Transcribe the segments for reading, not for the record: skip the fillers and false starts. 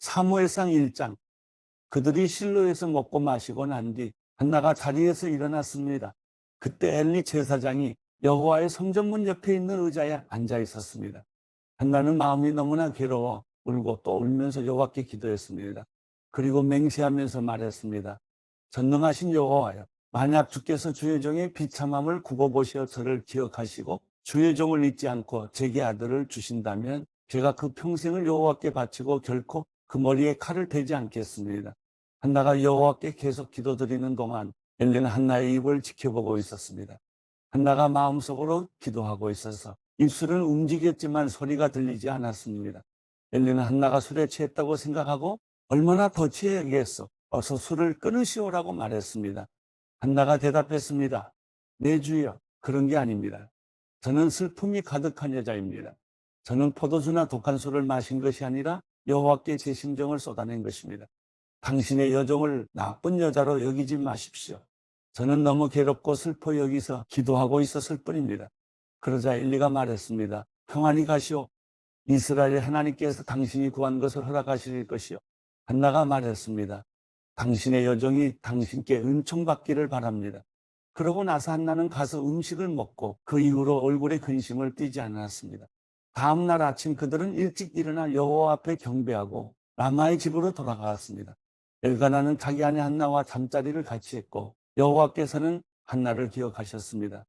사무엘상 1장. 그들이 실로에서 먹고 마시고 난 뒤 한나가 자리에서 일어났습니다. 그때 엘리 제사장이 여호와의 성전문 옆에 있는 의자에 앉아 있었습니다. 한나는 마음이 너무나 괴로워 울고 또 울면서 여호와께 기도했습니다. 그리고 맹세하면서 말했습니다. 전능하신 여호와여, 만약 주께서 주의 종의 비참함을 굽어보시어 저를 기억하시고 주의 종을 잊지 않고 제게 아들을 주신다면 제가 그 평생을 여호와께 바치고 결코 그 머리에 칼을 대지 않겠습니다. 한나가 여호와께 계속 기도드리는 동안 엘리는 한나의 입을 지켜보고 있었습니다. 한나가 마음속으로 기도하고 있어서 입술은 움직였지만 소리가 들리지 않았습니다. 엘리는 한나가 술에 취했다고 생각하고 얼마나 더 취해야겠어. 어서 술을 끊으시오라고 말했습니다. 한나가 대답했습니다. 네 주여, 그런 게 아닙니다. 저는 슬픔이 가득한 여자입니다. 저는 포도주나 독한 술을 마신 것이 아니라 여호와께 제 심정을 쏟아낸 것입니다. 당신의 여종을 나쁜 여자로 여기지 마십시오. 저는 너무 괴롭고 슬퍼 여기서 기도하고 있었을 뿐입니다. 그러자 엘리가 말했습니다. 평안히 가시오. 이스라엘의 하나님께서 당신이 구한 것을 허락하실 것이요. 한나가 말했습니다. 당신의 여종이 당신께 은총받기를 바랍니다. 그러고 나서 한나는 가서 음식을 먹고 그 이후로 얼굴에 근심을 띠지 않았습니다. 다음 날 아침 그들은 일찍 일어나 여호와 앞에 경배하고 라마의 집으로 돌아갔습니다. 엘가나는 자기 아내 한나와 잠자리를 같이 했고 여호와께서는 한나를 기억하셨습니다.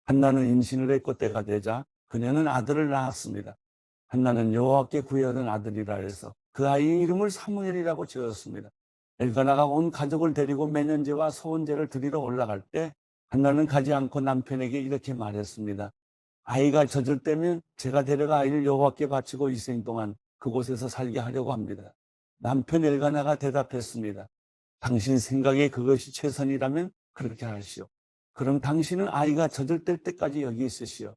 한나는 임신을 했고 때가 되자 그녀는 아들을 낳았습니다. 한나는 여호와께 구하던 아들이라 해서 그 아이의 이름을 사무엘이라고 지었습니다. 엘가나가 온 가족을 데리고 매년제와 소원제를 드리러 올라갈 때 한나는 가지 않고 남편에게 이렇게 말했습니다. 아이가 젖을 때면 제가 데려가 아이를 여호와께 바치고 이 생 동안 그곳에서 살게 하려고 합니다. 남편 엘가나가 대답했습니다. 당신 생각에 그것이 최선이라면 그렇게 하시오. 그럼 당신은 아이가 젖을 뗄 때까지 여기 있으시오.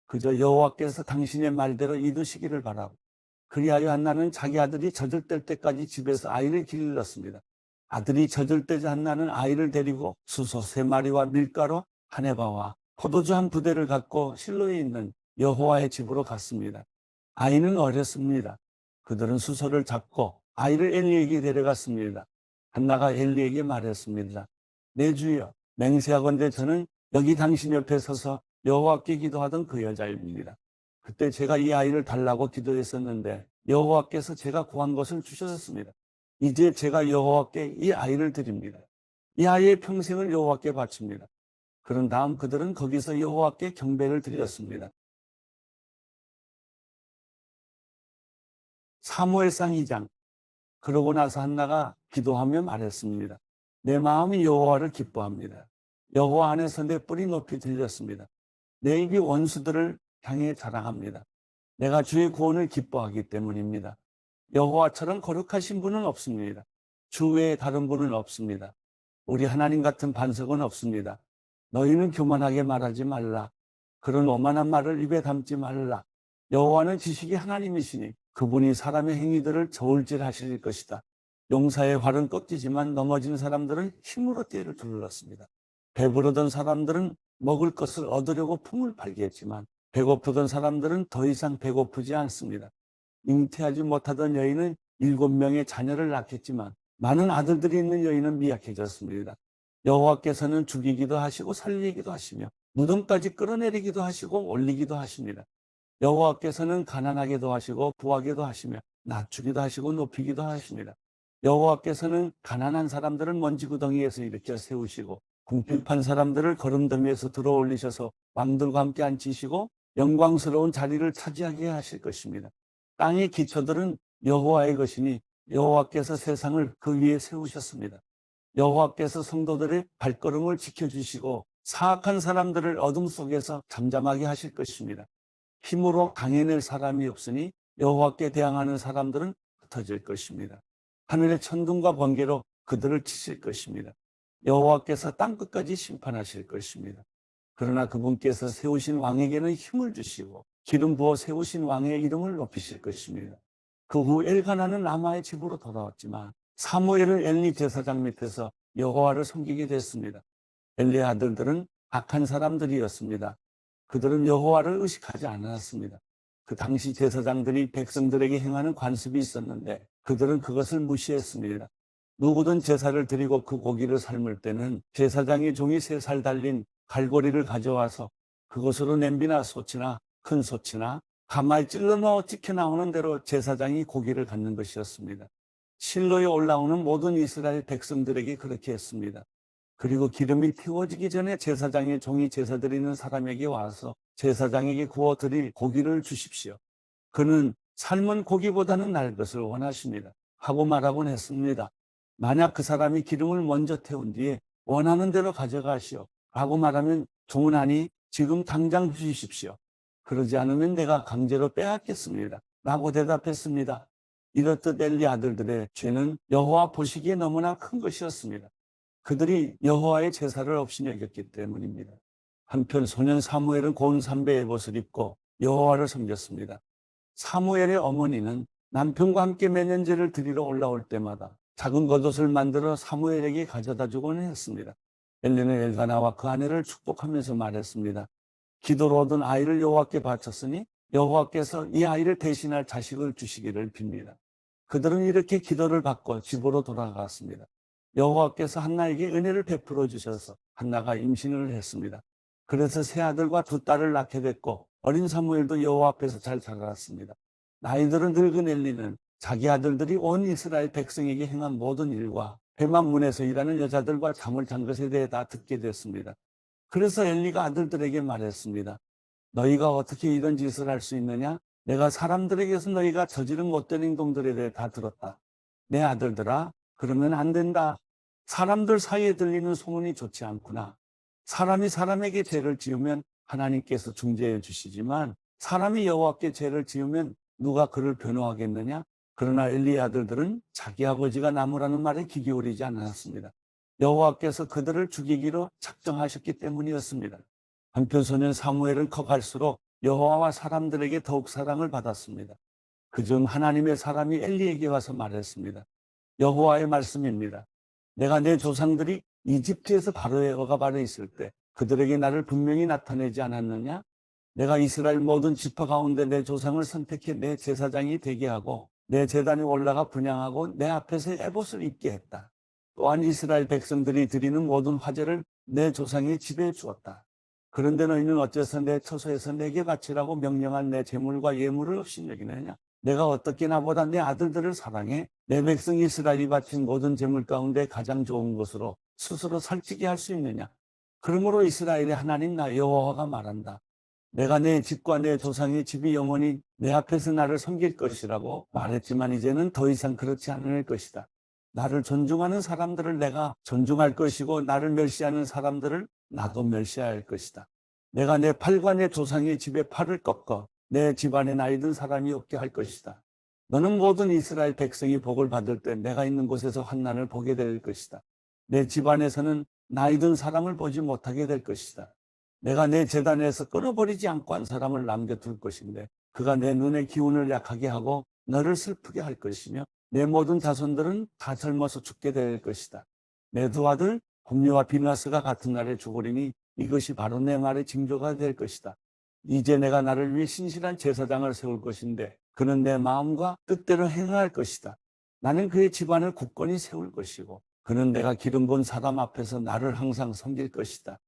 그저 여호와께서 당신의 말대로 이루시기를 바라고. 그리하여 한나는 자기 아들이 젖을 뗄 때까지 집에서 아이를 길렀습니다. 아들이 젖을 때자 한나는 아이를 데리고 수소 3마리와 밀가루 한 에바와 포도주 한 부대를 갖고 실로에 있는 여호와의 집으로 갔습니다. 아이는 어렸습니다. 그들은 수소를 잡고 아이를 엘리에게 데려갔습니다. 한나가 엘리에게 말했습니다. 내 주여, 맹세하건대 저는 여기 당신 옆에 서서 여호와께 기도하던 그 여자입니다. 그때 제가 이 아이를 달라고 기도했었는데 여호와께서 제가 구한 것을 주셨습니다. 이제 제가 여호와께 이 아이를 드립니다. 이 아이의 평생을 여호와께 바칩니다. 그런 다음 그들은 거기서 여호와께 경배를 드렸습니다. 사무엘상 2장. 그러고 나서 한나가 기도하며 말했습니다. 내 마음이 여호와를 기뻐합니다. 여호와 안에서 내 뿔이 높이 들렸습니다. 내 입이 원수들을 향해 자랑합니다. 내가 주의 구원을 기뻐하기 때문입니다. 여호와처럼 거룩하신 분은 없습니다. 주 외에 다른 분은 없습니다. 우리 하나님 같은 반석은 없습니다. 너희는 교만하게 말하지 말라. 그런 오만한 말을 입에 담지 말라. 여호와는 지식의 하나님이시니 그분이 사람의 행위들을 저울질하실 것이다. 용사의 활은 꺾이지만 넘어진 사람들은 힘으로 떼를 둘렀습니다. 배부르던 사람들은 먹을 것을 얻으려고 품을 발기했지만 배고프던 사람들은 더 이상 배고프지 않습니다. 잉태하지 못하던 여인은 7명의 자녀를 낳겠지만 많은 아들들이 있는 여인은 미약해졌습니다. 여호와께서는 죽이기도 하시고 살리기도 하시며 무덤까지 끌어내리기도 하시고 올리기도 하십니다. 여호와께서는 가난하게도 하시고 부하게도 하시며 낮추기도 하시고 높이기도 하십니다. 여호와께서는 가난한 사람들을 먼지구덩이에서 일으켜 세우시고 궁핍한 사람들을 거름더미에서 들어올리셔서 왕들과 함께 앉히시고 영광스러운 자리를 차지하게 하실 것입니다. 땅의 기초들은 여호와의 것이니 여호와께서 세상을 그 위에 세우셨습니다. 여호와께서 성도들의 발걸음을 지켜주시고 사악한 사람들을 어둠 속에서 잠잠하게 하실 것입니다. 힘으로 강해낼 사람이 없으니 여호와께 대항하는 사람들은 흩어질 것입니다. 하늘의 천둥과 번개로 그들을 치실 것입니다. 여호와께서 땅끝까지 심판하실 것입니다. 그러나 그분께서 세우신 왕에게는 힘을 주시고 기름 부어 세우신 왕의 이름을 높이실 것입니다. 그 후 엘가나는 라마의 집으로 돌아왔지만 사무엘은 엘리 제사장 밑에서 여호와를 섬기게 됐습니다. 엘리의 아들들은 악한 사람들이었습니다. 그들은 여호와를 의식하지 않았습니다. 그 당시 제사장들이 백성들에게 행하는 관습이 있었는데 그들은 그것을 무시했습니다. 누구든 제사를 드리고 그 고기를 삶을 때는 제사장이 종이 3살 달린 갈고리를 가져와서 그것으로 냄비나 솥이나 큰 솥이나 가마에 찔러 넣어 찍혀 나오는 대로 제사장이 고기를 갖는 것이었습니다. 실로에 올라오는 모든 이스라엘 백성들에게 그렇게 했습니다. 그리고 기름이 태워지기 전에 제사장의 종이 제사 드리는 사람에게 와서 제사장에게 구워 드릴 고기를 주십시오. 그는 삶은 고기보다는 날 것을 원하십니다. 하고 말하곤 했습니다. 만약 그 사람이 기름을 먼저 태운 뒤에 원하는 대로 가져가시오. 라고 말하면 종은 아니 지금 당장 주십시오. 그러지 않으면 내가 강제로 빼앗겠습니다. 라고 대답했습니다. 이렇듯 엘리 아들들의 죄는 여호와 보시기에 너무나 큰 것이었습니다. 그들이 여호와의 제사를 없이 여겼기 때문입니다. 한편 소년 사무엘은 고운 삼배 에봇을 입고 여호와를 섬겼습니다. 사무엘의 어머니는 남편과 함께 매년제를 드리러 올라올 때마다 작은 겉옷을 만들어 사무엘에게 가져다 주곤 했습니다. 엘리는 엘가나와 그 아내를 축복하면서 말했습니다. 기도로 얻은 아이를 여호와께 바쳤으니 여호와께서 이 아이를 대신할 자식을 주시기를 빕니다. 그들은 이렇게 기도를 받고 집으로 돌아갔습니다. 여호와께서 한나에게 은혜를 베풀어 주셔서 한나가 임신을 했습니다. 그래서 세 아들과 2딸을 낳게 됐고 어린 사무엘도 여호와 앞에서 잘 자랐습니다. 나이들은 늙은 엘리는 자기 아들들이 온 이스라엘 백성에게 행한 모든 일과 배만 문에서 일하는 여자들과 잠을 잔 것에 대해 다 듣게 됐습니다. 그래서 엘리가 아들들에게 말했습니다. 너희가 어떻게 이런 짓을 할 수 있느냐? 내가 사람들에게서 너희가 저지른 못된 행동들에 대해 다 들었다. 내 아들들아, 그러면 안 된다. 사람들 사이에 들리는 소문이 좋지 않구나. 사람이 사람에게 죄를 지으면 하나님께서 중재해 주시지만 사람이 여호와께 죄를 지으면 누가 그를 변호하겠느냐? 그러나 엘리의 아들들은 자기 아버지가 나무라는 말에 귀 기울이지 않았습니다. 여호와께서 그들을 죽이기로 작정하셨기 때문이었습니다. 한편 소년 사무엘은 커갈수록 여호와와 사람들에게 더욱 사랑을 받았습니다. 그중 하나님의 사람이 엘리에게 와서 말했습니다. 여호와의 말씀입니다. 내가 내 조상들이 이집트에서 바로의 어가발에 있을 때 그들에게 나를 분명히 나타내지 않았느냐? 내가 이스라엘 모든 지파 가운데 내 조상을 선택해 내 제사장이 되게 하고 내 제단에 올라가 분향하고 내 앞에서 에봇을 입게 했다. 또한 이스라엘 백성들이 드리는 모든 화제를 내 조상이 지배해 주었다. 그런데 너희는 어째서 내 처소에서 내게 바치라고 명령한 내 재물과 예물을 없이 여기느냐? 내가 어떻게 나보다 내 아들들을 사랑해 내 백성 이스라엘이 바친 모든 재물 가운데 가장 좋은 것으로 스스로 살찌게 할 수 있느냐? 그러므로 이스라엘의 하나님 나 여호와가 말한다. 내가 내 집과 내 조상의 집이 영원히 내 앞에서 나를 섬길 것이라고 말했지만 이제는 더 이상 그렇지 않을 것이다. 나를 존중하는 사람들을 내가 존중할 것이고 나를 멸시하는 사람들을 나도 멸시할 것이다. 내가 내 팔과 내 조상의 집에 팔을 꺾어 내 집안에 나이 든 사람이 없게 할 것이다. 너는 모든 이스라엘 백성이 복을 받을 때 내가 있는 곳에서 환난을 보게 될 것이다. 내 집안에서는 나이 든 사람을 보지 못하게 될 것이다. 내가 내 제단에서 끊어버리지 않고 한 사람을 남겨둘 것인데 그가 내 눈의 기운을 약하게 하고 너를 슬프게 할 것이며 내 모든 자손들은 다 젊어서 죽게 될 것이다. 내 2 아들 홈리와 비나스가 같은 날에 죽으리니 이것이 바로 내 말의 징조가 될 것이다. 이제 내가 나를 위해 신실한 제사장을 세울 것인데 그는 내 마음과 뜻대로 행할 것이다. 나는 그의 집안을 굳건히 세울 것이고 그는 내가 기름 부은 사람 앞에서 나를 항상 섬길 것이다.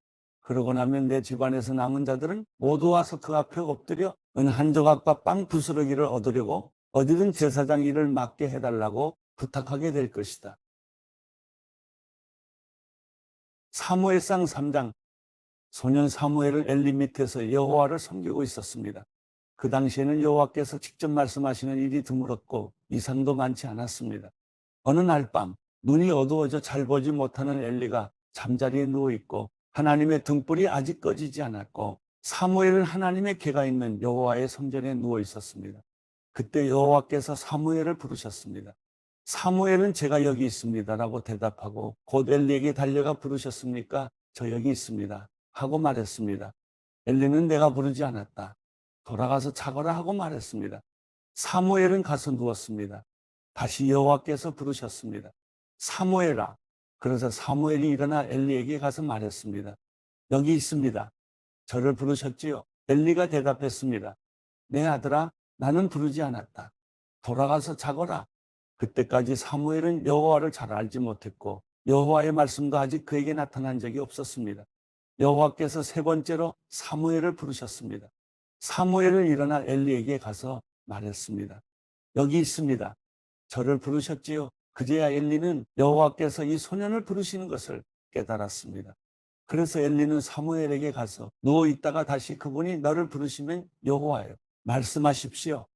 그러고 나면 내 집안에서 남은 자들은 모두 와서 그 앞에 엎드려 은 한 조각과 빵 부스러기를 얻으려고 어디든 제사장 일을 맡게 해달라고 부탁하게 될 것이다. 사무엘상 3장. 소년 사무엘은 엘리 밑에서 여호와를 섬기고 있었습니다. 그 당시에는 여호와께서 직접 말씀하시는 일이 드물었고 이상도 많지 않았습니다. 어느 날 밤 눈이 어두워져 잘 보지 못하는 엘리가 잠자리에 누워있고 하나님의 등불이 아직 꺼지지 않았고 사무엘은 하나님의 궤가 있는 여호와의 성전에 누워 있었습니다. 그때 여호와께서 사무엘을 부르셨습니다. 사무엘은 제가 여기 있습니다 라고 대답하고 곧 엘리에게 달려가 부르셨습니까? 저 여기 있습니다 하고 말했습니다. 엘리는 내가 부르지 않았다. 돌아가서 자거라 하고 말했습니다. 사무엘은 가서 누웠습니다. 다시 여호와께서 부르셨습니다. 사무엘아. 그래서 사무엘이 일어나 엘리에게 가서 말했습니다. 여기 있습니다. 저를 부르셨지요? 엘리가 대답했습니다. 내 아들아, 나는 부르지 않았다. 돌아가서 자거라. 그때까지 사무엘은 여호와를 잘 알지 못했고 여호와의 말씀도 아직 그에게 나타난 적이 없었습니다. 여호와께서 세 번째로 사무엘을 부르셨습니다. 사무엘은 일어나 엘리에게 가서 말했습니다. 여기 있습니다. 저를 부르셨지요. 그제야 엘리는 여호와께서 이 소년을 부르시는 것을 깨달았습니다. 그래서 엘리는 사무엘에게 가서 누워 있다가 다시 그분이 너를 부르시면 여호와예요. 말씀하십시오.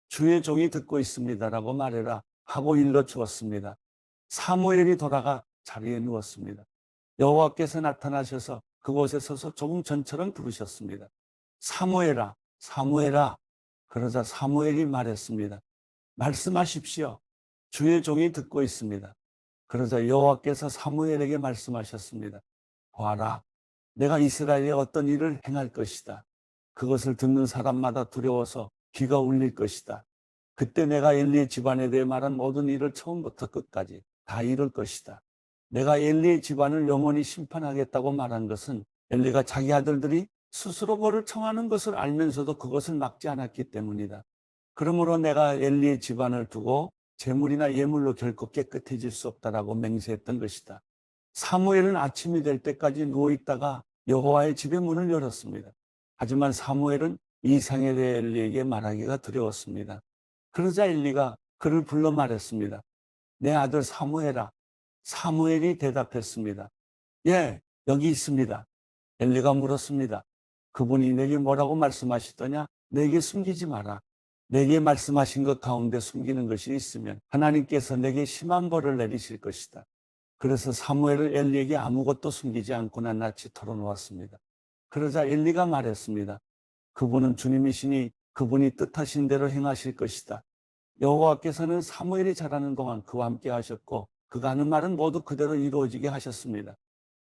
주의 종이 듣고 있습니다라고 말해라 하고 일러 주었습니다. 사무엘이 돌아가 자리에 누웠습니다. 여호와께서 나타나셔서 그곳에 서서 조금 전처럼 부르셨습니다. 사무엘아, 사무엘아. 그러자 사무엘이 말했습니다. 말씀하십시오. 주의 종이 듣고 있습니다. 그러자 여호와께서 사무엘에게 말씀하셨습니다. 보아라, 내가 이스라엘에 어떤 일을 행할 것이다. 그것을 듣는 사람마다 두려워서 귀가 울릴 것이다. 그때 내가 엘리의 집안에 대해 말한 모든 일을 처음부터 끝까지 다 이룰 것이다. 내가 엘리의 집안을 영원히 심판하겠다고 말한 것은 엘리가 자기 아들들이 스스로 벌을 청하는 것을 알면서도 그것을 막지 않았기 때문이다. 그러므로 내가 엘리의 집안을 두고 재물이나 예물로 결코 깨끗해질 수 없다라고 맹세했던 것이다. 사무엘은 아침이 될 때까지 누워있다가 여호와의 집의 문을 열었습니다. 하지만 사무엘은 이상에 대해 엘리에게 말하기가 두려웠습니다. 그러자 엘리가 그를 불러 말했습니다. 내 아들 사무엘아. 사무엘이 대답했습니다. 예, 여기 있습니다. 엘리가 물었습니다. 그분이 내게 뭐라고 말씀하시더냐? 내게 숨기지 마라. 내게 말씀하신 것 가운데 숨기는 것이 있으면 하나님께서 내게 심한 벌을 내리실 것이다. 그래서 사무엘은 엘리에게 아무것도 숨기지 않고 낱낱이 털어놓았습니다. 그러자 엘리가 말했습니다. 그분은 주님이시니 그분이 뜻하신 대로 행하실 것이다. 여호와께서는 사무엘이 자라는 동안 그와 함께 하셨고 그가 하는 말은 모두 그대로 이루어지게 하셨습니다.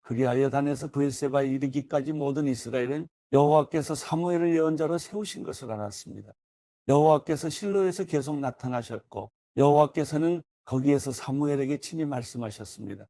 그리하여 단에서 브엘세바에 이르기까지 모든 이스라엘은 여호와께서 사무엘을 예언자로 세우신 것을 알았습니다. 여호와께서 실로에서 계속 나타나셨고 여호와께서는 거기에서 사무엘에게 친히 말씀하셨습니다.